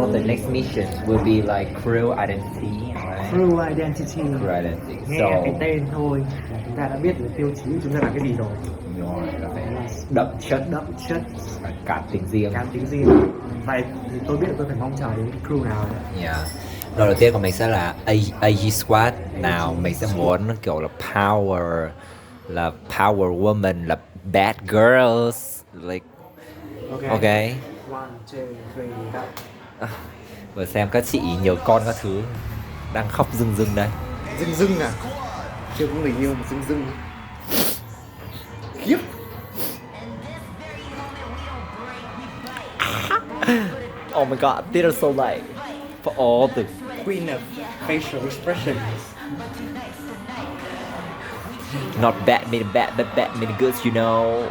So the next mission will be like crew identity, right? Crew Identity. Crew identity. Nghe So cái tên thôi chúng ta đã biết là tiêu chí của chúng ta là cái gì rồi. rồi là phải đậm chất, Đậm chất, cảm tình riêng. cá tính riêng. Vậy thì tôi biết là tôi phải mong chờ đến cái crew nào rồi. Yeah. Rồi đầu tiên của mình sẽ là AG Squad. Nào mình sẽ muốn kiểu là power woman, là bad girls, like ok. 1, 2, 3 go. Vừa xem các chị nhiều con các thứ đang khóc rưng rưng đây. Dưng dưng à? Chưa có người yêu mà dưng dưng. Khiếp. Oh my god, they're so like for all the Queen of facial expressions. not bad mean good, you know.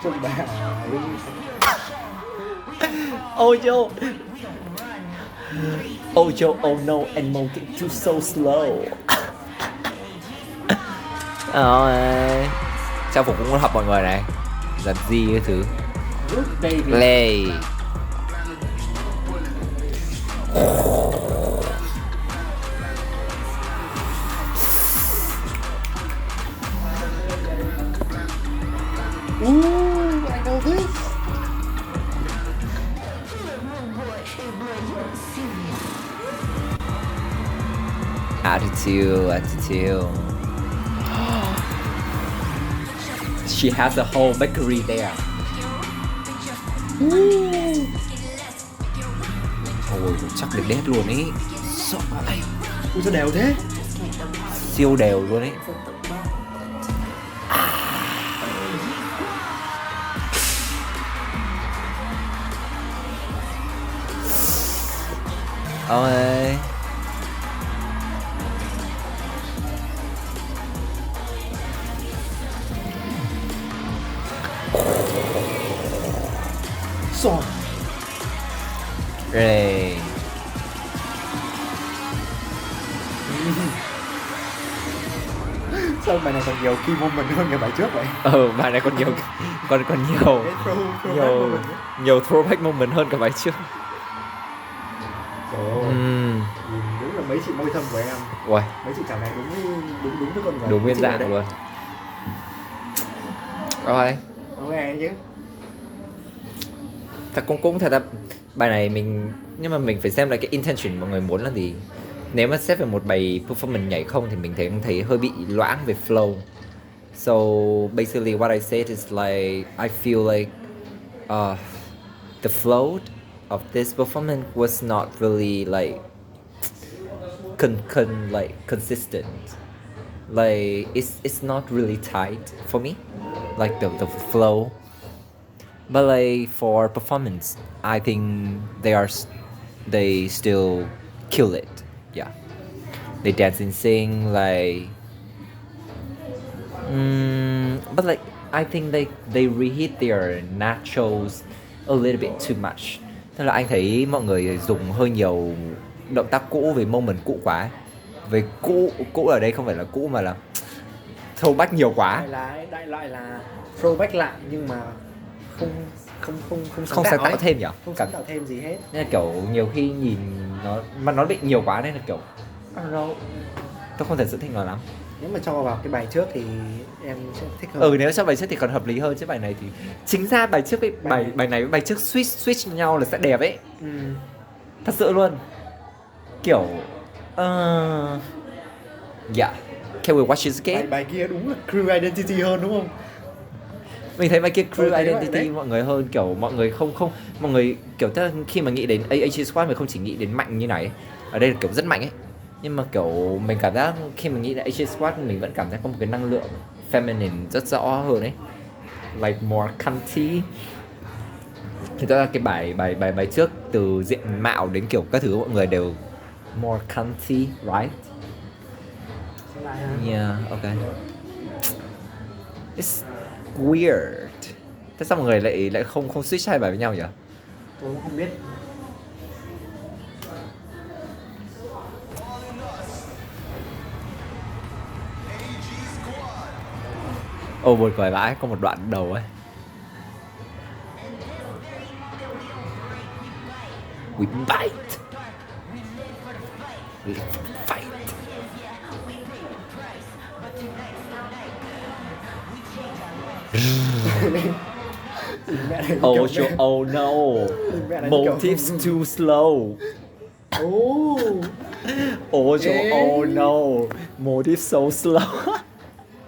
Trông bà ấy. Oh yo. Oh yo, oh no, and moving too so slow. Rồi. Trang phục cũng muốn học mọi người này. Giật gì cái thứ. Good baby. Play. Ooh, I know this. Attitude. She has a whole bakery there. Ôi, chắc được đét luôn ý. Sợ ấy. Ui sao đều thế? Siêu đều luôn ý. Ôi. Rồi. Rồi. Sao bài này còn nhiều key moment hơn cái bài trước vậy? Bài này còn nhiều còn nhiều nhiều throwback moment hơn cả bài trước. Trời ơi. Đúng là mấy chị môi thâm của em. Uầy, Mấy chị cảm này đúng với con người. đúng nguyên dạng đấy. luôn. Rồi, Ok chứ. thật cũng thật ra bài này nhưng mà mình phải xem là cái intention mọi người muốn là gì. Nếu mà xét về một bài performance nhảy không thì mình thấy hơi bị loãng về flow. So basically what I said is like I feel like the flow of this performance was not really like consistent. Like it's not really tight for me, like the flow. But like for performance, I think they still kill it. Yeah, they dance and sing like. But like I think they reheat their naturals a little bit too much. Tức là anh thấy mọi người dùng hơi nhiều động tác cũ với moment cũ quá ấy. Về cũ ở đây không phải là cũ mà là throwback nhiều quá. Đại loại là throwback lại nhưng mà không sáng tạo thêm nhỉ? Không sáng tạo thêm gì hết. Nên là kiểu nhiều khi nhìn nó bị nhiều quá nên là kiểu tôi không thể sự thích nó lắm. Nếu mà cho vào cái bài trước thì em sẽ thích hơn. Nếu cho bài trước thì còn hợp lý hơn, chứ bài này thì chính ra bài trước với bài này với bài trước switch nhau là sẽ đẹp ấy. Thật sự luôn. Kiểu yeah. Can we watch this game? Bài kia đúng là Crew Identity hơn đúng không? Mình thấy bài kia Crew Identity Identity mọi người hơn, kiểu mọi người không mọi người kiểu tức là khi mà nghĩ đến AG Squad mình không chỉ nghĩ đến mạnh như này ấy. Ở đây là kiểu rất mạnh ấy. Nhưng mà kiểu mình cảm giác khi mà nghĩ đến AG Squad mình vẫn cảm giác có một cái năng lượng feminine rất rõ hơn ấy. Like more cunty. Thì đó là cái bài trước từ diện mạo đến kiểu các thứ mọi người đều more cunty, right? Yeah, okay. It's weird. Thế sao mọi người lại không switch hai bài với nhau nhỉ? Tôi cũng không biết. Buồn cười vãi, có một đoạn đầu ấy. We bite. We fight. Mẹ này Oh, oh no. mẹ này như Motives too slow. Oh. Oh, Ê. oh no. Motives so slow.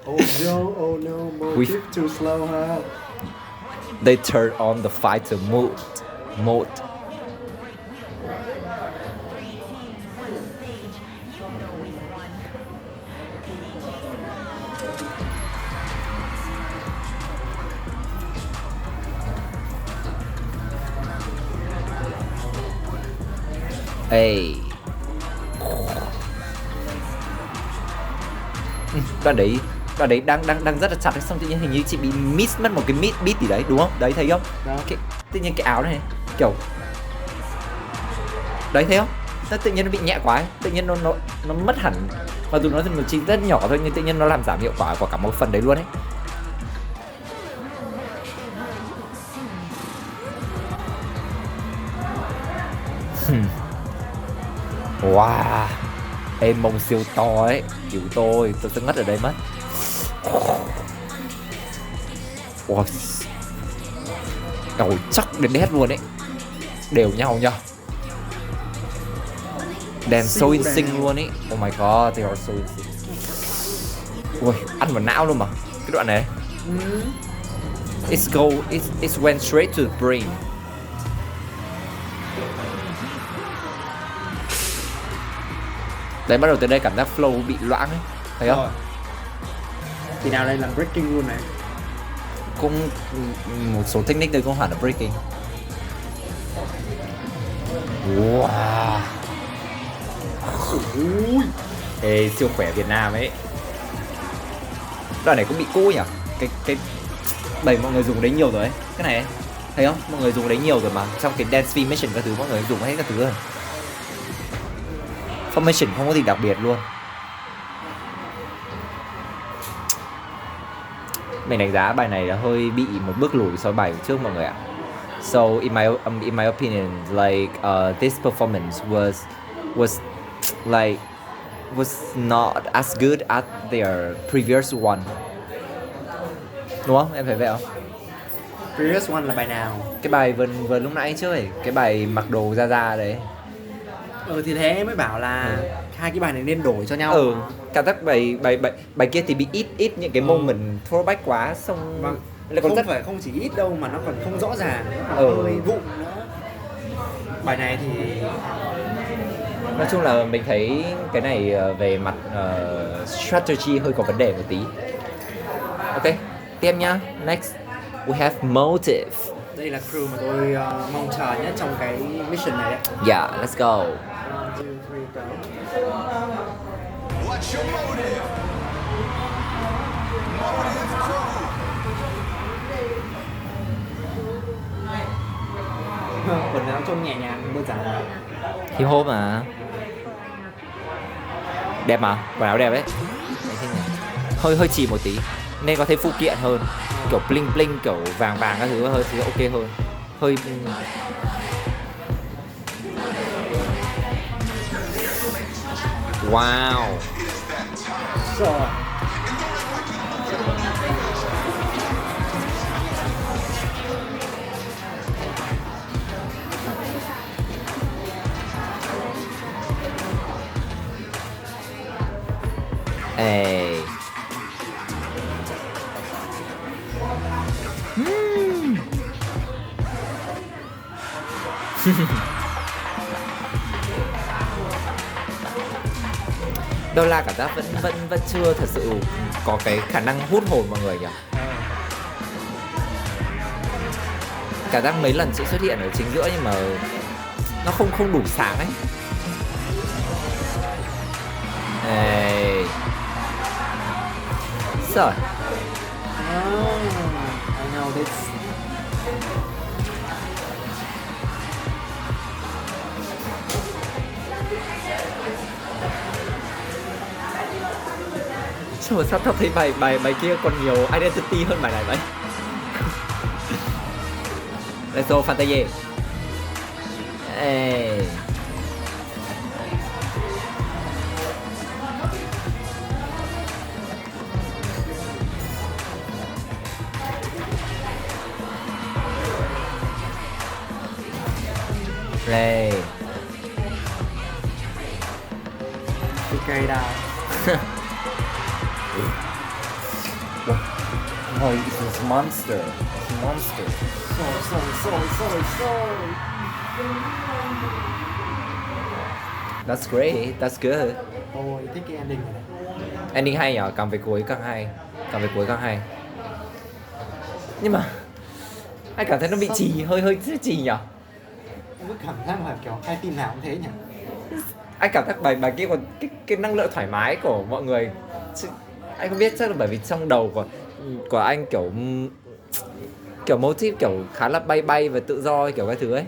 Oh no, motive too slow ha. They turn on the fighter mode. Ê. Đoạn đấy đang rất là chặt, xong tự nhiên hình như chị bị miss mất một cái beat gì đấy đúng không? Đấy thấy không? Đó. Tự nhiên cái áo này kiểu đấy thấy không? Tự nhiên nó bị nhẹ quá ấy. Tự nhiên nó mất hẳn, mặc dù nó chỉ rất nhỏ thôi nhưng tự nhiên nó làm giảm hiệu quả của cả một phần đấy luôn ấy. Wow, em mông siêu to ấy, cứu tôi sẽ ngất ở đây mất. Wow. Đầu chắc đến đét luôn ấy, đều nhau nhá. Đèn so insane luôn ấy. Oh my god, they are so insane. Ui, ăn vào não luôn mà cái đoạn này. It's went straight to the brain. Đấy, bắt đầu từ đây cảm giác flow bị loãng ấy, thấy không? Thì nào đây là breaking luôn này. Cũng một số technique đây cũng hẳn là breaking. Wow. Ui. Ê, siêu khỏe Việt Nam ấy. Đoạn này cũng bị cũ nhỉ? Cái đẩy mọi người dùng đấy nhiều rồi ấy. Cái này ấy, thấy không? Mọi người dùng đấy nhiều rồi mà. Trong cái dance formation các thứ mọi người dùng hết các thứ rồi. Formation không có gì đặc biệt luôn. Mình đánh giá bài này là hơi bị một bước lùi so với bài trước mọi người ạ. So in my opinion, like this performance was not as good as their previous one. Đúng không? Em thấy vậy không? Previous one là bài nào? Cái bài vừa lúc nãy trước ấy, cái bài mặc đồ ra đấy. Thì thế mới bảo là hai cái bài này nên đổi cho nhau. Cảm giác bài kia thì bị ít những cái moment throwback quá, xong Vâng. lại còn Không phải không chỉ ít đâu mà nó còn không rõ ràng, hơi vụng nữa. Bài này thì nói chung là mình thấy cái này về mặt strategy hơi có vấn đề một tí. Ok, tiếp nhá. Next we have Motive. đây là crew mà tôi mong chờ nhất trong cái mission này đấy. Yeah, let's go. 1, 2, 3, go. What's your motive? Motive crew. Quần áo trông nhẹ nhàng đơn giản. Hip hop mà. Đẹp mà, quần áo đẹp đấy. Hơi chỉ một tí nên có thể phụ kiện hơn, kiểu bling bling, kiểu vàng các thứ hơi thì ok hơn. Hơi wow. Rồi. Ê. Đô la cảm giác vẫn chưa thật sự có cái khả năng hút hồn mọi người nhỉ. Cảm giác mấy lần sẽ xuất hiện ở chính giữa nhưng mà nó không đủ sáng ấy. Ê. Rồi. I know this. Sao tao thấy bài kia còn nhiều identity hơn bài này vậy? Let's go Fantasie. Ê. Đây. Cái cây đào. Oh, it's a monster. It's a monster. Sôi. That's great. That's good. Tôi thích cái ending này. Ending hay nhở, càng về cuối càng hay. Càng về cuối càng hay. Nhưng mà anh cảm thấy nó bị trì, hơi trì nhở. Em cứ cảm giác là kiểu hai phim nào cũng thế nhỉ. Anh cảm giác bài kia còn cái năng lượng thoải mái của mọi người. Anh không biết, chắc là bởi vì trong đầu của anh kiểu motive kiểu khá là bay và tự do kiểu cái thứ ấy.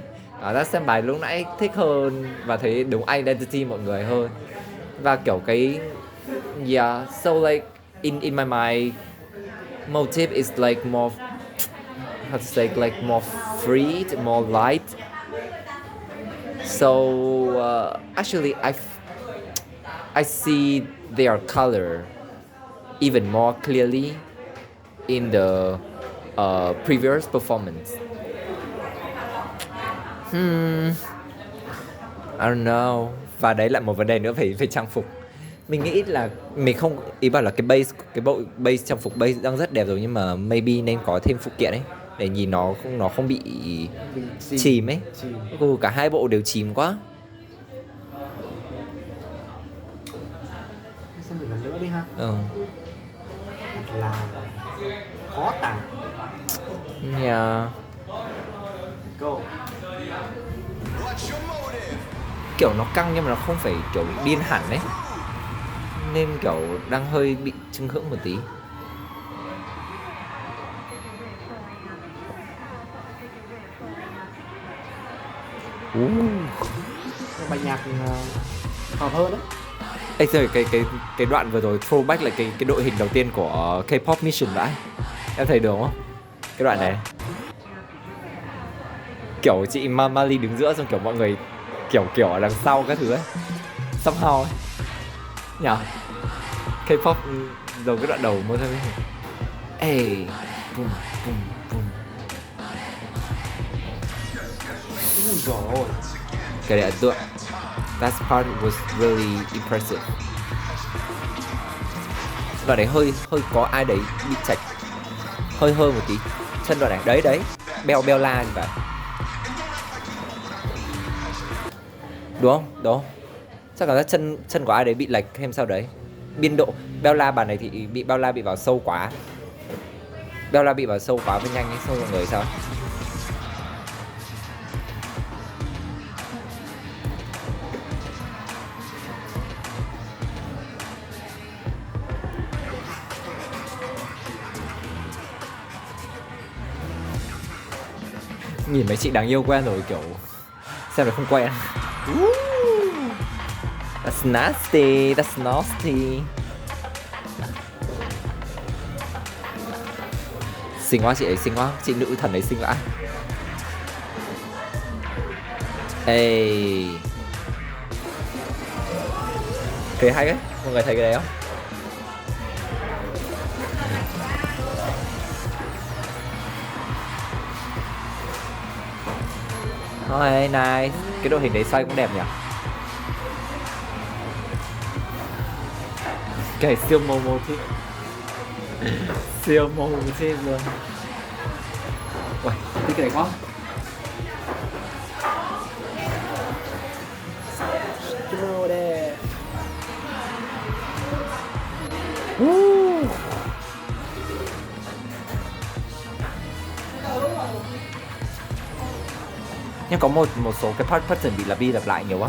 Ra xem bài lúc nãy thích hơn và thấy đúng identity mọi người hơn. Và kiểu cái so like in my mind motive is like more, how to say, like more free, more light. So actually I see their color even more clearly in the previous performance. I don't know. Và đấy là một vấn đề nữa về trang phục. Mình nghĩ là mình không, ý bảo là cái bộ base trang phục base đang rất đẹp rồi, nhưng mà maybe nên có thêm phụ kiện ấy để nhìn nó không bị chìm ấy. Cả hai bộ đều chìm quá. Xem mình lần nữa đi ha. Thật là khó tả. Yeah. Go. What's your motive? Kiểu nó căng nhưng mà nó không phải kiểu điên hẳn ấy, nên kiểu đang hơi bị chưng hững một tí. Bài nhạc hợp hơn đấy. Ê trời, cái đoạn vừa rồi throwback lại cái đội hình đầu tiên của K-pop Mission vậy. Em thấy được không? Cái đoạn này kiểu chị Mali đứng giữa, xong kiểu mọi người kiểu ở đằng sau các thứ ấy, somehow ấy nhở. K-pop đầu cái đoạn đầu mới thôi. Ê, boom boom boom. Rồi. Cái đấy ấn tượng. That part was really impressive. Đoạn đấy hơi có ai đấy bị chạch hơi một tí chân đoạn này. Đấy Bella thì phải, đúng không? Đúng. Chắc cảm giác chân của ai đấy bị lệch thêm sao đấy. Biên độ Bella bản này thì Bella bị vào sâu quá. Bella bị vào sâu quá với nhanh ấy, xong mọi người sao? Nhìn mấy chị đáng yêu quen rồi, kiểu xem là không quen. That's nasty, that's nasty. Xinh quá, chị ấy xinh quá, chị nữ thần ấy xinh vãi. Ê, cái hay ấy, mọi người thấy cái đấy không? Thôi, nice. Cái đội hình đấy xoay cũng đẹp nhỉ. Cái siêu momo thích. Siêu momo thích luôn. Uầy, thích cái này quá. Vô đây. Nhưng có một số cái pattern bị lặp đi lặp lại nhiều quá.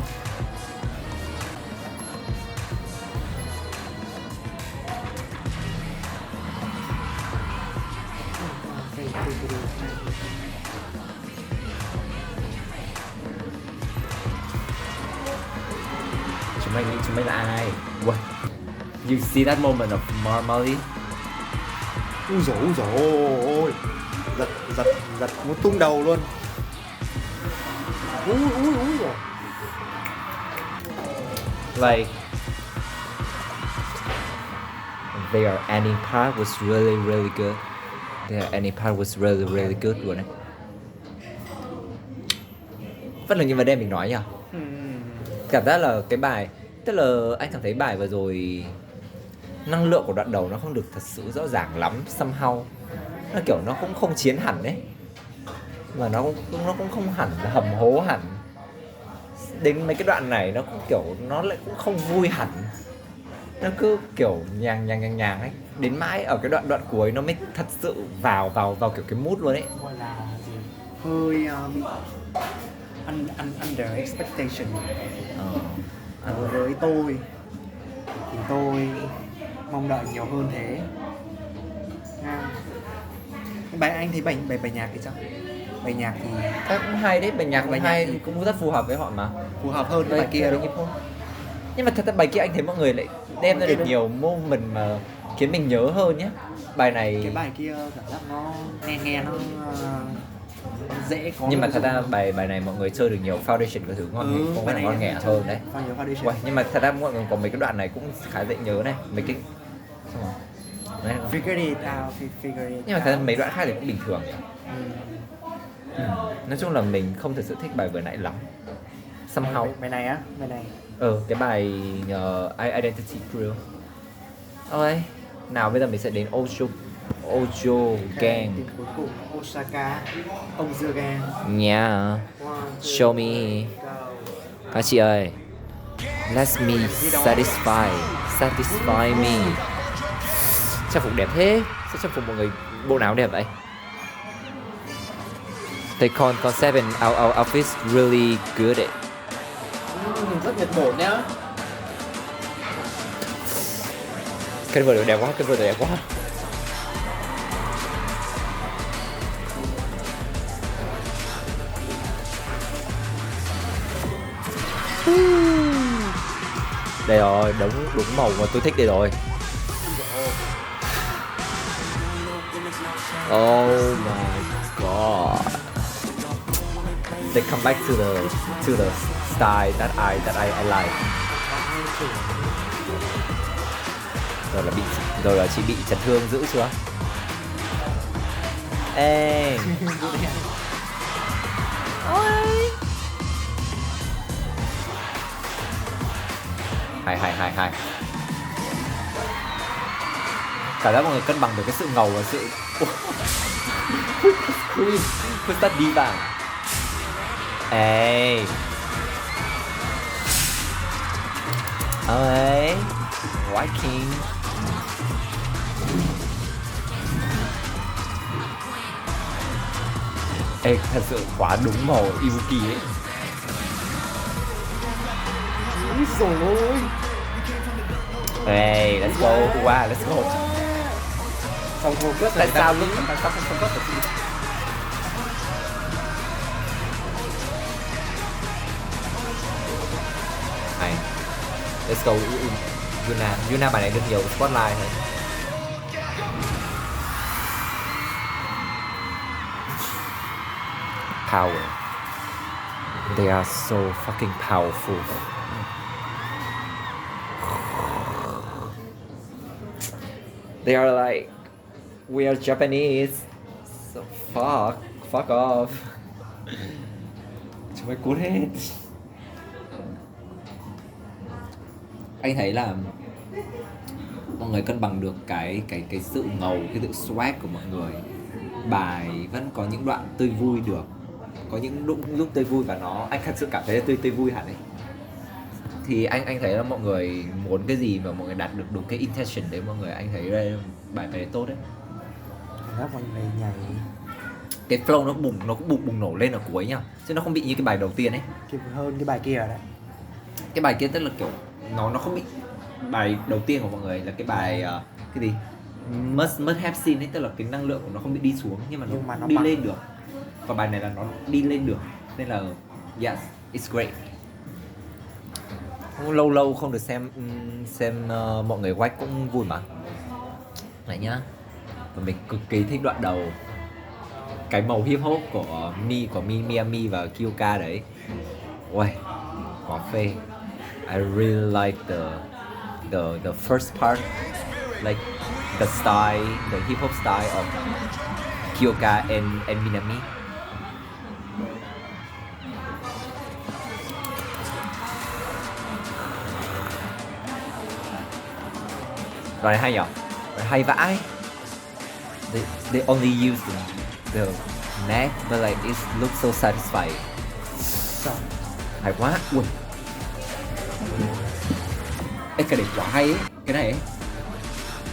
Chúng mày là ai? What? You see that moment of Marley? Úi dồi ôi. Giật muốn tung đầu luôn. Ui rồi. Like their ending part was really really good. Their ending part was really really good luôn đấy. Vẫn là như vấn đề mình nói nhỉ. Cảm giác là cái bài, tức là anh cảm thấy bài vừa rồi năng lượng của đoạn đầu nó không được thật sự rõ ràng lắm, somehow nó kiểu nó cũng không chiến hẳn đấy, mà nó cũng không hẳn là hầm hố hẳn. Đến mấy cái đoạn này nó cũng kiểu nó lại cũng không vui hẳn, nó cứ kiểu nhàng ấy. Đến mãi ở cái đoạn cuối nó mới thật sự vào kiểu cái mood luôn ấy. Gọi là gì, hơi bị under expectation. Đối với tôi thì tôi mong đợi nhiều hơn thế. Bài anh thấy bài nhạc thì sao? Bài nhạc thì Cũng hay đấy, bài nhạc cũng hay, thì cũng rất phù hợp với họ mà. phù hợp hơn cái bài kia đúng không? Nhưng mà thật ra bài kia anh thấy mọi người lại đem ra được nhiều moment mà khiến mình nhớ hơn nhé. Bài này Cái bài kia cảm giác nó nghe nó dễ có. nhưng mà thật ra bài này mọi người chơi được nhiều foundation cái thứ ngon, không phải ngon nghẻ hơn đấy. Bao nhiêu foundation. Uầy, nhưng mà thật ra mọi người có mấy cái đoạn này cũng khá dễ nhớ này, mấy cái xong rồi. Đấy, Figure it out, figure it nhưng mà thật ra out. mấy đoạn khác thì cũng bình thường. Nói chung là mình không thực sự thích bài vừa nãy lắm. Somehow. Bài này á, bài này. Cái bài Identity Drill. Ok, nào bây giờ mình sẽ đến Ojo Gang. Team cuối cùng Osaka, ông dưa gang. Yeah, show me. Các chị ơi, let me satisfy me. Trang phục đẹp thế, sao trang phục mọi người bộ nào đẹp vậy? They concept and our outfits really good it. Rất nhiệt bổn nhá. Cái vừa đẹp quá, cái vừa đẹp quá. Đây rồi, đúng màu mà tôi thích đây rồi. Oh my god. They come back to the style that I like. Rồi là chị bị chấn thương dữ chưa? Ê. Ôi. Hay. Cả đó mọi người cân bằng được cái sự ngầu và sự Khuyết tật đi vào. Ê. Ơi. White King. Ê, thật sự quá đúng màu Ibuki ấy. Úi dồi ôi. Hey, let's go. Wow, let's go. Phòng focus Tại sao không focus được gì? Này. Let's go. Yuna bài này được nhiều spotlight thôi. Power. They are so fucking powerful. They are like, we are Japanese, so fuck off. Chúng mày cút hết. Anh thấy là mọi người cân bằng được cái sự ngầu, cái sự swag của mọi người. Bài vẫn có những đoạn tươi vui được, có những lúc tươi vui và anh thật sự cảm thấy tươi vui hẳn ấy. Thì anh thấy là mọi người muốn cái gì và mọi người đạt được đúng cái intention đấy, mọi người anh thấy đây bài này tốt đấy. Cảm giác mọi người nhảy Cái flow nó cũng bùng nổ lên ở cuối nhá, chứ nó không bị như cái bài đầu tiên ấy. kịp hơn cái bài kia rồi đấy. Cái bài kia tức là kiểu nó không bị bài đầu tiên của mọi người là cái bài cái gì must have seen ấy, tức là cái năng lượng của nó không bị đi xuống nhưng mà nó đi bằng. lên được. Và bài này là nó đi lên được nên là yes, it's great. Lâu không được xem mọi người quay cũng vui mà. Này nhá. Và mình cực kỳ thích đoạn đầu. cái màu hip hop của Miami và Kyoka đấy. Ui, quá phê. I really like the first part, like the style, the hip hop style of Kyoka and Minami. Rồi hay nhỉ? Rồi hay vãi. They only use the neck, but like it looks so satisfying. Hay quá. Ui. Ê, cái này quá hay ấy. Cái này ấy.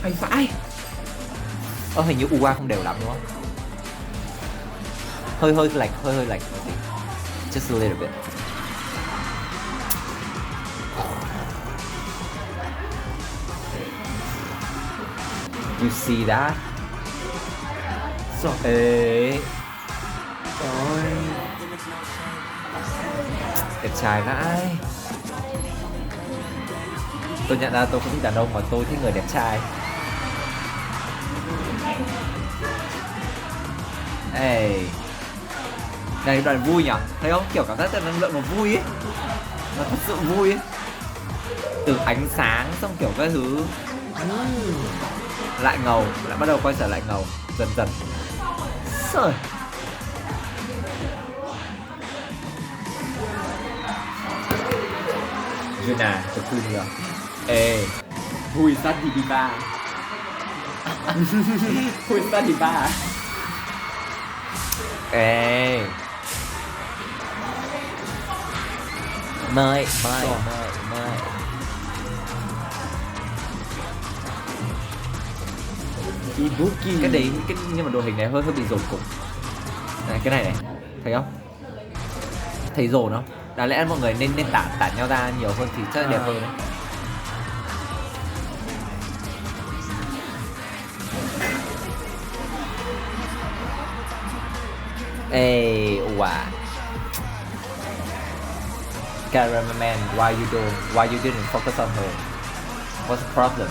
Hay vãi. Hình như UA không đều lắm đúng không? Hơi lệch. Just a little bit. You see that? Ê. Trời. Đẹp trai vãi. Tôi nhận ra tôi không thích đàn ông mà tôi thích người đẹp trai. Ê. Đây đoạn vui nhỉ? Thấy không? Kiểu cảm giác năng lượng nó vui ấy. Nó thật sự vui ấy. Từ ánh sáng xong kiểu cái thứ lại ngầu, lại bắt đầu quay trở lại ngầu dần dần. Trời. Yuna, tập trung rồi. Ê, Hui sát đi ba. Hui sát đi ba. Ê. Mời. Ibuki. Cái đấy, nhưng mà đội hình này hơi bị dồn cục. Này, cái này thấy không? Thấy dồn không? Đáng lẽ mọi người nên tản nhau ra nhiều hơn thì chắc là đẹp hơn đấy. Ê, wow. Cameraman, why you didn't focus on her? What's the problem?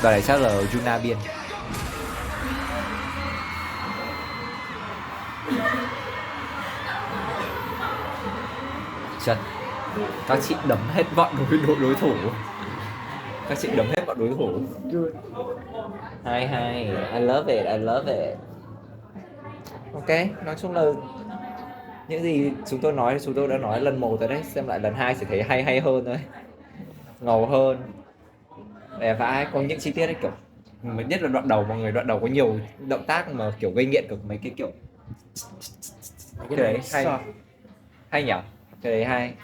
Đoạn này chắc là Yuna biên. Chân. Các chị đấm hết bọn đối thủ. Các chị đấm hết bọn đối thủ. Hay. I love it. Ok, nói chung là những gì chúng tôi đã nói lần 1 rồi đấy. Xem lại lần 2 sẽ thấy hay hơn thôi. Ngầu hơn. Đẹp vãi, có những chi tiết ấy kiểu nhất là đoạn đầu, mọi người đoạn đầu có nhiều động tác mà kiểu gây nghiện cực, mấy cái kiểu cái đấy hay nhỉ, cái đấy hay.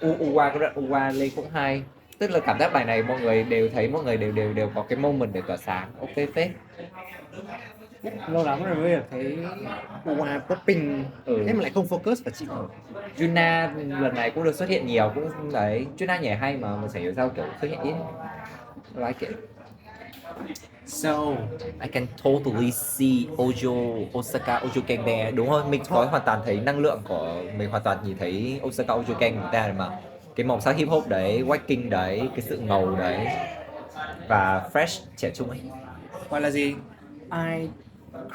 Uwa, cái đoạn Uwa lên cũng hay, tức là cảm giác bài này mọi người đều thấy, mọi người đều có cái moment để tỏa sáng. Ok phết. Lâu lắm rồi mới được thấy Uwa popping. Thế mà lại không focus vào chị. Yuna lần này cũng được xuất hiện nhiều, cũng đấy. Yuna nhảy hay mà chả hiểu sao kiểu xuất hiện ít. I like it. So I can totally see Osaka Ojoken there. Đúng không? Mình có hoàn toàn thấy năng lượng của mình, hoàn toàn nhìn thấy Osaka Ojoken của ta mà. Cái màu sắc hip hop đấy, Waking đấy, cái sự ngầu đấy và fresh, trẻ trung ấy. gọi là gì?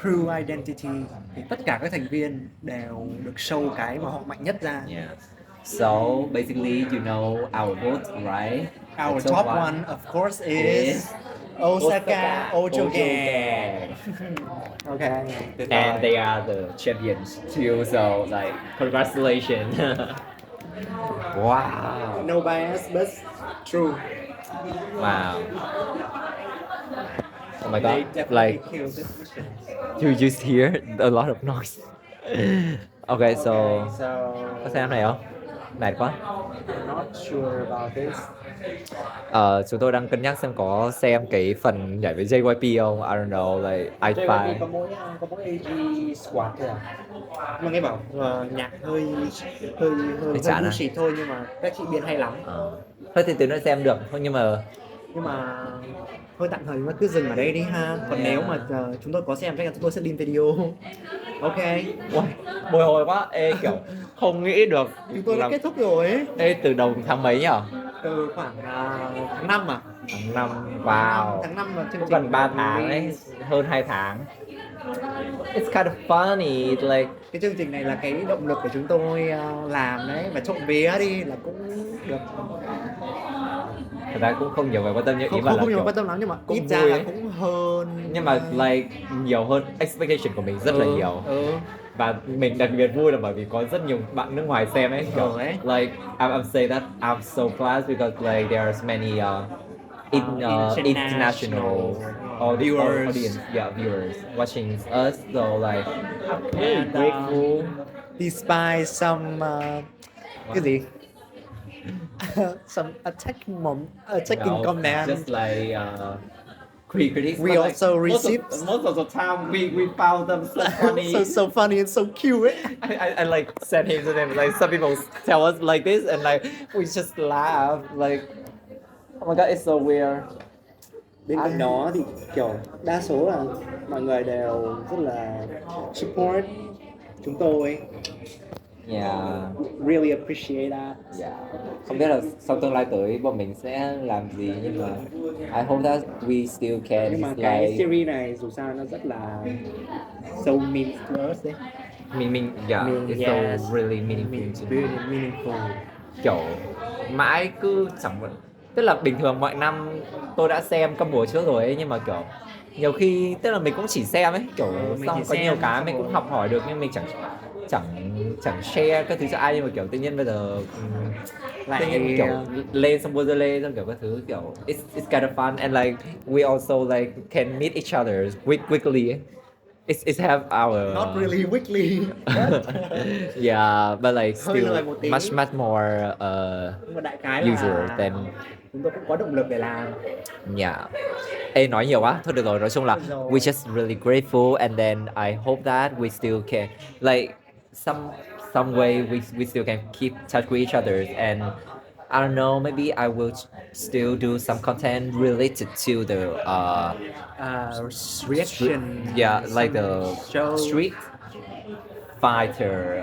Crew identity thì tất cả các thành viên đều được show cái mà họ mạnh nhất ra. Yeah. So basically, you know our vote, right? Our The top one of course is Osaka Ojoken. Okay. And they are the champions too, so like congratulations. Wow. No bias but true. Wow. Oh my They god. definitely Like killed this mission. you just hear a lot of noise. Okay, so có xem này không? Mệt quá. I'm not sure about this. Chúng tôi đang cân nhắc xem có xem cái phần nhảy với JYP không? I don't know, like I5. có mỗi AG squad thôi à? Mà nghe bảo nhạc hơi chán à? bullshit thôi, nhưng mà các chị biên hay lắm. Thôi thì tới nữa xem được thôi, nhưng mà thôi tạm thời mà cứ dừng ở đây đi ha. Còn nếu mà chúng tôi có xem chắc là chúng tôi sẽ lên video. Ok. ôi, bồi hồi quá. Ê, kiểu không nghĩ được Chúng tôi đã kết thúc rồi ấy. Ê, từ đầu tháng mấy nhỉ? từ khoảng tháng 5 à? Tháng 5, wow. Tháng 5 là chương Cũng trình gần 3 tháng đấy, release. hơn 2 tháng. It's kind of funny, like Cái chương trình này là cái động lực để chúng tôi làm đấy, và trộm vía đi là cũng được. thật ra cũng không nhiều người quan tâm nhưng ý Không mà là không nhiều kiểu quan tâm lắm, nhưng mà cũng ít ra vui là ấy. cũng hơn. Nhưng mà like nhiều hơn expectation của mình rất là nhiều. Và mình đặc biệt vui là bởi vì có rất nhiều bạn nước ngoài xem ấy, kiểu ấy. like I'm saying that I'm so glad because like there's many international Viewers. audience, yeah, viewers watching us, so like I'm really And, grateful. Despite some cái gì? Some attacking No, comment. just like critics. We but, like, also most received- most of the time we found them so funny. so funny and so cute. I like sent him to them. Like some people tell us like this, and like we just laugh. Like, oh my god, it's so weird. Bên cạnh đó thì kiểu đa số là mọi người đều rất là support chúng tôi. Yeah, Really appreciate that. yeah. Không biết là sau tương lai tới bọn mình sẽ làm gì, nhưng mà I hope that we still can Nhưng mà cái like series này dù sao nó rất là so mean to us đấy. mình yeah, it's Yes. so really meaningful to me. Really meaningful. Kiểu mãi cứ chẳng tức là bình thường mọi năm tôi đã xem các mùa trước rồi ấy, nhưng mà kiểu nhiều khi tức là mình cũng chỉ xem ấy, kiểu mình xong chỉ có xem, nhiều cái xong mình cũng rồi- học hỏi được nhưng mình chẳng share các thứ cho ai, nhưng mà kiểu tự nhiên bây giờ tự nhiên kiểu lên xong Bozole xong kiểu các thứ kiểu it's kind of fun, and like we also like can meet each other quickly ấy. It's have our Not really weekly. yeah, but like Hơi still lười một tí. much more Nhưng mà đại khái là usual than chúng tôi cũng có động lực để làm. yeah. Ê, nói nhiều quá, thôi được rồi, nói chung là Rồi. we just really grateful, and then I hope that we still can like some way we still can keep touch with each other, and I don't know, maybe I will still do some content related to the Reaction. yeah, like the show. street fighter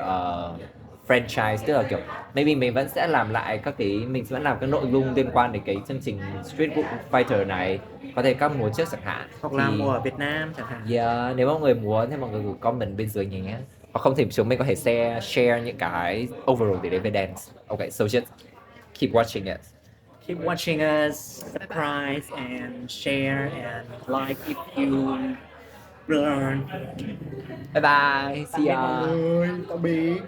franchise, tức là kiểu maybe mình vẫn sẽ làm lại các cái, mình vẫn làm các nội dung liên quan đến cái chương trình Street Fighter này, có thể các mùa trước chẳng hạn, Hoặc là mùa ở Việt Nam chẳng hạn. yeah, nếu mọi người muốn thì mọi người gửi comment bên dưới nhé, hoặc không thì chúng mình có thể share những cái overall để đến với dance. Okay, so just keep watching it. Keep watching us, subscribe and share and like if you learn. Bye bye, see ya. Mọi người, tạm biệt.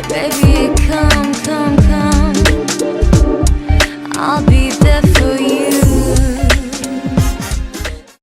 Baby, come, come, come. I'll be there for you.